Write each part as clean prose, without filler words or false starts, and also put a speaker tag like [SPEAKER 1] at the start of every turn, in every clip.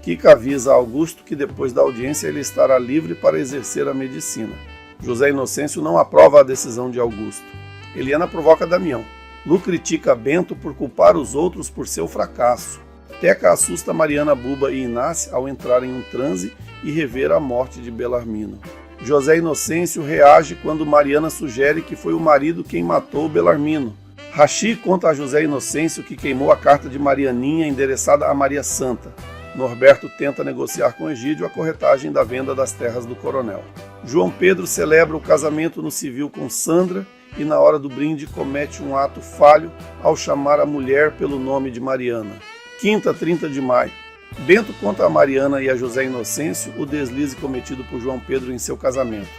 [SPEAKER 1] Kika avisa a Augusto que depois da audiência ele estará livre para exercer a medicina. José Inocêncio não aprova a decisão de Augusto. Eliana provoca Damião. Lu critica Bento por culpar os outros por seu fracasso. Teca assusta Mariana, Buba e Inácia ao entrar em um transe e rever a morte de Belarmino. José Inocêncio reage quando Mariana sugere que foi o marido quem matou Belarmino. Rachi conta a José Inocêncio que queimou a carta de Marianinha endereçada a Maria Santa. Norberto tenta negociar com Egídio a corretagem da venda das terras do coronel. João Pedro celebra o casamento no civil com Sandra e na hora do brinde comete um ato falho ao chamar a mulher pelo nome de Mariana. Quinta, 30 de maio. Bento conta a Mariana e a José Inocêncio o deslize cometido por João Pedro em seu casamento.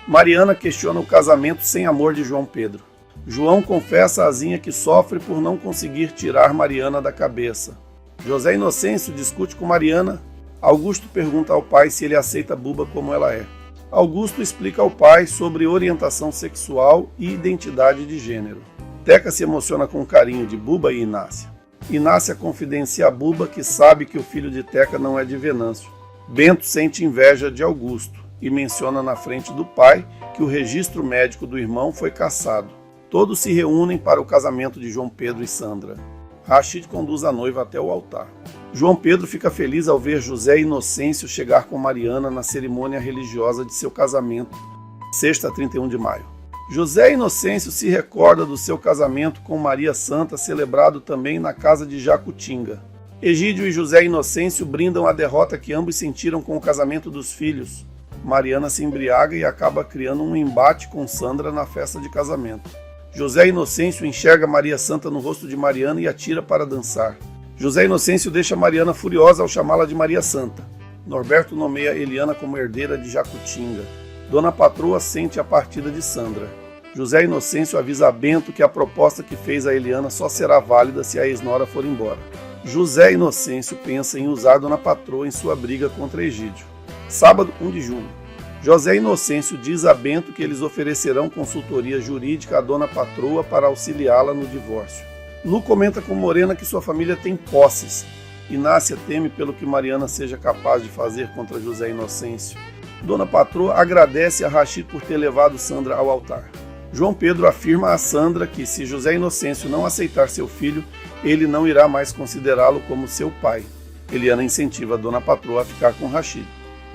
[SPEAKER 1] Mariana questiona o casamento sem amor de João Pedro. João confessa a Zinha que sofre por não conseguir tirar Mariana da cabeça. José Inocêncio discute com Mariana. Augusto pergunta ao pai se ele aceita Buba como ela é. Augusto explica ao pai sobre orientação sexual e identidade de gênero. Teca se emociona com o carinho de Buba e Inácia. Inácia confidencia a Buba que sabe que o filho de Teca não é de Venâncio. Bento sente inveja de Augusto e menciona na frente do pai que o registro médico do irmão foi cassado. Todos se reúnem para o casamento de João Pedro e Sandra. Rachid conduz a noiva até o altar. João Pedro fica feliz ao ver José Inocêncio chegar com Mariana na cerimônia religiosa de seu casamento, sexta, 31 de maio. José Inocêncio se recorda do seu casamento com Maria Santa, celebrado também na casa de Jacutinga. Egídio e José Inocêncio brindam a derrota que ambos sentiram com o casamento dos filhos. Mariana se embriaga e acaba criando um embate com Sandra na festa de casamento. José Inocêncio enxerga Maria Santa no rosto de Mariana e atira para dançar. José Inocêncio deixa Mariana furiosa ao chamá-la de Maria Santa. Norberto nomeia Eliana como herdeira de Jacutinga. Dona Patroa sente a partida de Sandra. José Inocêncio avisa a Bento que a proposta que fez a Eliana só será válida se a ex-nora for embora. José Inocêncio pensa em usar Dona Patroa em sua briga contra Egídio. Sábado, 1 de junho. José Inocêncio diz a Bento que eles oferecerão consultoria jurídica à Dona Patroa para auxiliá-la no divórcio. Lu comenta com Morena que sua família tem posses. Inácia teme pelo que Mariana seja capaz de fazer contra José Inocêncio. Dona Patroa agradece a Rachid por ter levado Sandra ao altar. João Pedro afirma a Sandra que, se José Inocêncio não aceitar seu filho, ele não irá mais considerá-lo como seu pai. Eliana incentiva a Dona Patroa a ficar com Rachid.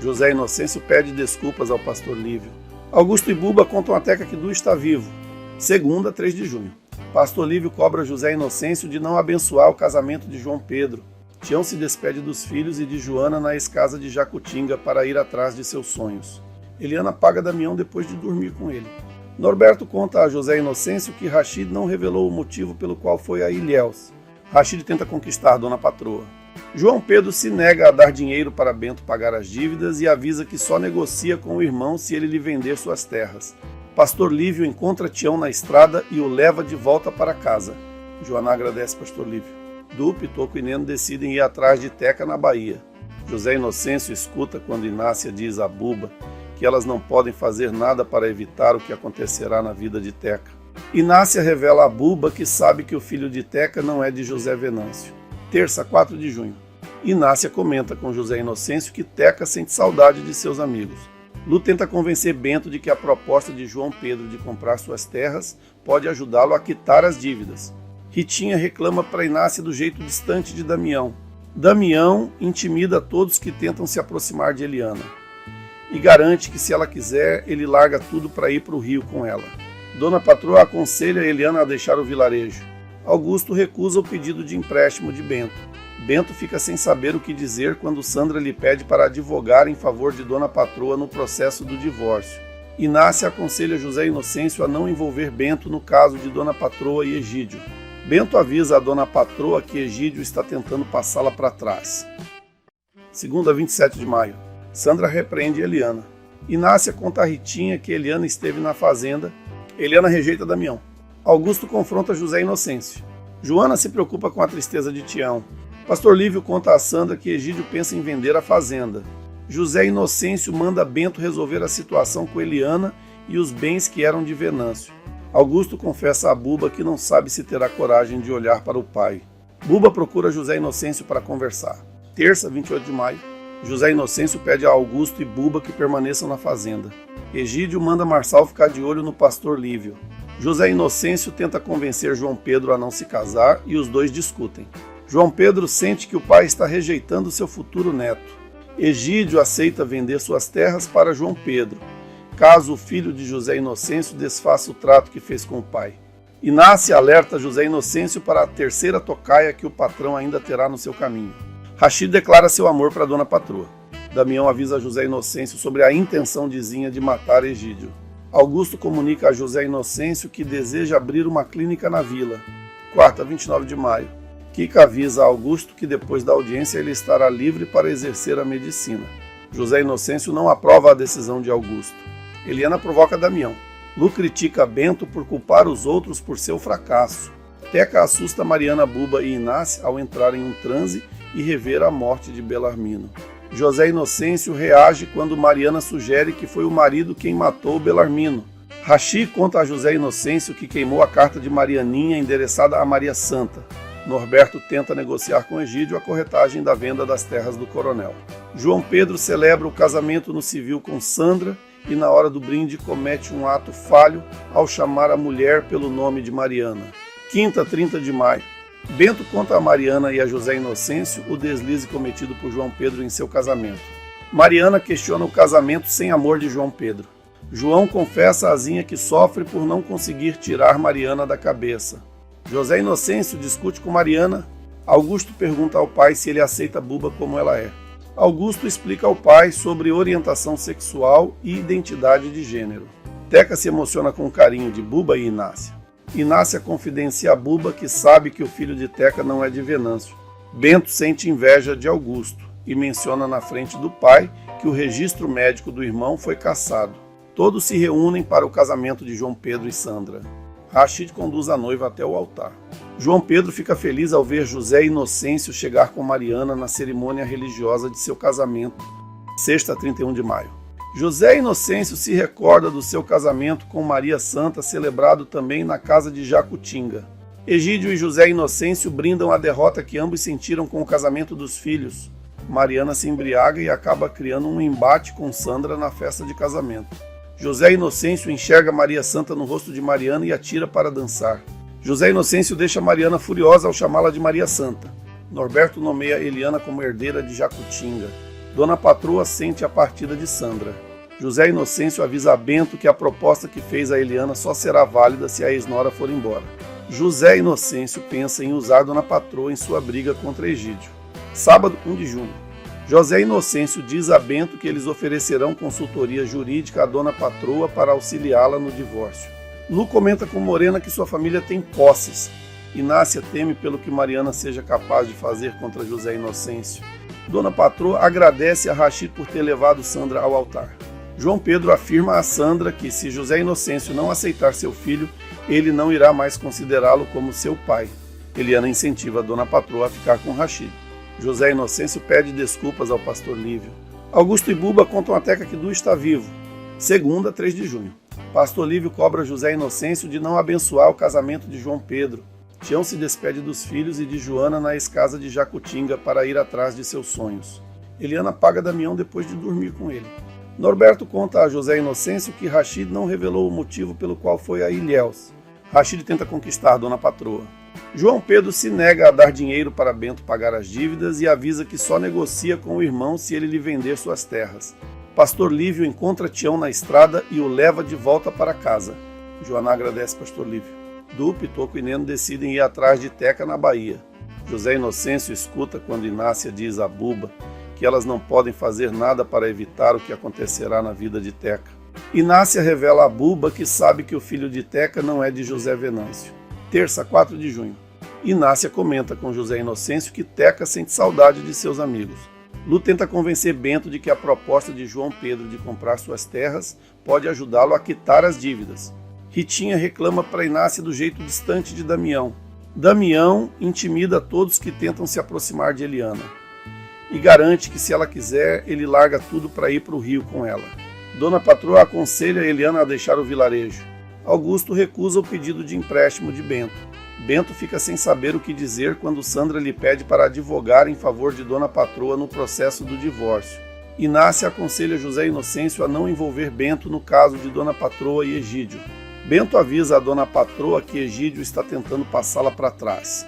[SPEAKER 1] José Inocêncio pede desculpas ao pastor Lívio. Augusto e Buba contam a Teca que Du está vivo. Segunda, 3 de junho. Pastor Lívio cobra José Inocêncio de não abençoar o casamento de João Pedro. Tião se despede dos filhos e de Joana na ex-casa de Jacutinga para ir atrás de seus sonhos. Eliana paga Damião depois de dormir com ele. Norberto conta a José Inocêncio que Rachid não revelou o motivo pelo qual foi a Ilhéus. Rachid tenta conquistar Dona Patroa. João Pedro se nega a dar dinheiro para Bento pagar as dívidas e avisa que só negocia com o irmão se ele lhe vender suas terras. Pastor Lívio encontra Tião na estrada e o leva de volta para casa. Joana agradece Pastor Lívio. Du, Pitoco e Neno decidem ir atrás de Teca na Bahia. José Inocêncio escuta quando Inácia diz a Buba que elas não podem fazer nada para evitar o que acontecerá na vida de Teca. Inácia revela a Buba que sabe que o filho de Teca não é de José Venâncio. Terça, 4 de junho. Inácia comenta com José Inocêncio que Teca sente saudade de seus amigos. Lu tenta convencer Bento de que a proposta de João Pedro de comprar suas terras pode ajudá-lo a quitar as dívidas. Ritinha reclama para Inácia do jeito distante de Damião. Damião intimida todos que tentam se aproximar de Eliana e garante que, se ela quiser, ele larga tudo para ir para o Rio com ela. Dona Patroa aconselha Eliana a deixar o vilarejo. Augusto recusa o pedido de empréstimo de Bento. Bento fica sem saber o que dizer quando Sandra lhe pede para advogar em favor de Dona Patroa no processo do divórcio. Inácia aconselha José Inocêncio a não envolver Bento no caso de Dona Patroa e Egídio. Bento avisa a Dona Patroa que Egídio está tentando passá-la para trás. Segunda, 27 de maio. Sandra repreende Eliana. Inácia conta a Ritinha que Eliana esteve na fazenda. Eliana rejeita Damião. Augusto confronta José Inocêncio. Joana se preocupa com a tristeza de Tião. Pastor Lívio conta a Sandra que Egídio pensa em vender a fazenda. José Inocêncio manda Bento resolver a situação com Eliana e os bens que eram de Venâncio. Augusto confessa a Buba que não sabe se terá coragem de olhar para o pai. Buba procura José Inocêncio para conversar. Terça, 28 de maio, José Inocêncio pede a Augusto e Buba que permaneçam na fazenda. Egídio manda Marçal ficar de olho no pastor Lívio. José Inocêncio tenta convencer João Pedro a não se casar e os dois discutem. João Pedro sente que o pai está rejeitando seu futuro neto. Egídio aceita vender suas terras para João Pedro, caso o filho de José Inocêncio desfaça o trato que fez com o pai. Inácia alerta José Inocêncio para a terceira tocaia que o patrão ainda terá no seu caminho. Rachid declara seu amor para Dona Patroa. Damião avisa José Inocêncio sobre a intenção de Zinha de matar Egídio. Augusto comunica a José Inocêncio que deseja abrir uma clínica na vila. Quarta, 29 de maio. Kika avisa a Augusto que depois da audiência ele estará livre para exercer a medicina. José Inocêncio não aprova a decisão de Augusto. Eliana provoca Damião. Lu critica Bento por culpar os outros por seu fracasso. Teca assusta Mariana, Buba e Inácia ao entrar em um transe e rever a morte de Belarmino. José Inocêncio reage quando Mariana sugere que foi o marido quem matou Belarmino. Rachid conta a José Inocêncio que queimou a carta de Marianinha endereçada a Maria Santa. Norberto tenta negociar com Egídio a corretagem da venda das terras do coronel. João Pedro celebra o casamento no civil com Sandra e na hora do brinde comete um ato falho ao chamar a mulher pelo nome de Mariana. Quinta, 30 de maio. Bento conta a Mariana e a José Inocêncio o deslize cometido por João Pedro em seu casamento. Mariana questiona o casamento sem amor de João Pedro. João confessa a Zinha que sofre por não conseguir tirar Mariana da cabeça. José Inocêncio discute com Mariana. Augusto pergunta ao pai se ele aceita Buba como ela é. Augusto explica ao pai sobre orientação sexual e identidade de gênero. Teca se emociona com o carinho de Buba e Inácia. Inácia confidencia a Buba que sabe que o filho de Teca não é de Venâncio. Bento sente inveja de Augusto e menciona na frente do pai que o registro médico do irmão foi cassado. Todos se reúnem para o casamento de João Pedro e Sandra. Rachid conduz a noiva até o altar. João Pedro fica feliz ao ver José Inocêncio chegar com Mariana na cerimônia religiosa de seu casamento, sexta, 31 de maio. José Inocêncio se recorda do seu casamento com Maria Santa, celebrado também na casa de Jacutinga. Egídio e José Inocêncio brindam a derrota que ambos sentiram com o casamento dos filhos. Mariana se embriaga e acaba criando um embate com Sandra na festa de casamento. José Inocêncio enxerga Maria Santa no rosto de Mariana e atira para dançar. José Inocêncio deixa Mariana furiosa ao chamá-la de Maria Santa. Norberto nomeia Eliana como herdeira de Jacutinga. Dona Patroa sente a partida de Sandra. José Inocêncio avisa a Bento que a proposta que fez a Eliana só será válida se a ex-nora for embora. José Inocêncio pensa em usar Dona Patroa em sua briga contra Egídio. Sábado, 1 de junho. José Inocêncio diz a Bento que eles oferecerão consultoria jurídica à Dona Patroa para auxiliá-la no divórcio. Lu comenta com Morena que sua família tem posses. Inácia teme pelo que Mariana seja capaz de fazer contra José Inocêncio. Dona Patroa agradece a Rachid por ter levado Sandra ao altar. João Pedro afirma a Sandra que, se José Inocêncio não aceitar seu filho, ele não irá mais considerá-lo como seu pai. Eliana incentiva a Dona Patroa a ficar com Rachid. José Inocêncio pede desculpas ao pastor Lívio. Augusto e Buba contam a Teca que Du está vivo. Segunda, 3 de junho. Pastor Lívio cobra José Inocêncio de não abençoar o casamento de João Pedro. Tião se despede dos filhos e de Joana na escasa de Jacutinga para ir atrás de seus sonhos. Eliana paga Damião depois de dormir com ele. Norberto conta a José Inocêncio que Rachid não revelou o motivo pelo qual foi a Ilhéus. Rachid tenta conquistar Dona Patroa. João Pedro se nega a dar dinheiro para Bento pagar as dívidas e avisa que só negocia com o irmão se ele lhe vender suas terras. Pastor Lívio encontra Tião na estrada e o leva de volta para casa. Joana agradece Pastor Lívio. Du, Pitoco e Neno decidem ir atrás de Teca na Bahia. José Inocêncio escuta quando Inácia diz a Buba que elas não podem fazer nada para evitar o que acontecerá na vida de Teca. Inácia revela a Buba que sabe que o filho de Teca não é de José Venâncio. Terça, 4 de junho. Inácia comenta com José Inocêncio que Teca sente saudade de seus amigos. Lu tenta convencer Bento de que a proposta de João Pedro de comprar suas terras pode ajudá-lo a quitar as dívidas. Ritinha reclama para Inácia do jeito distante de Damião. Damião intimida todos que tentam se aproximar de Eliana e garante que, se ela quiser, ele larga tudo para ir para o Rio com ela. Dona Patroa aconselha Eliana a deixar o vilarejo. Augusto recusa o pedido de empréstimo de Bento. Bento fica sem saber o que dizer quando Sandra lhe pede para advogar em favor de Dona Patroa no processo do divórcio. Inácia aconselha José Inocêncio a não envolver Bento no caso de Dona Patroa e Egídio. Bento avisa a Dona Patroa que Egídio está tentando passá-la para trás.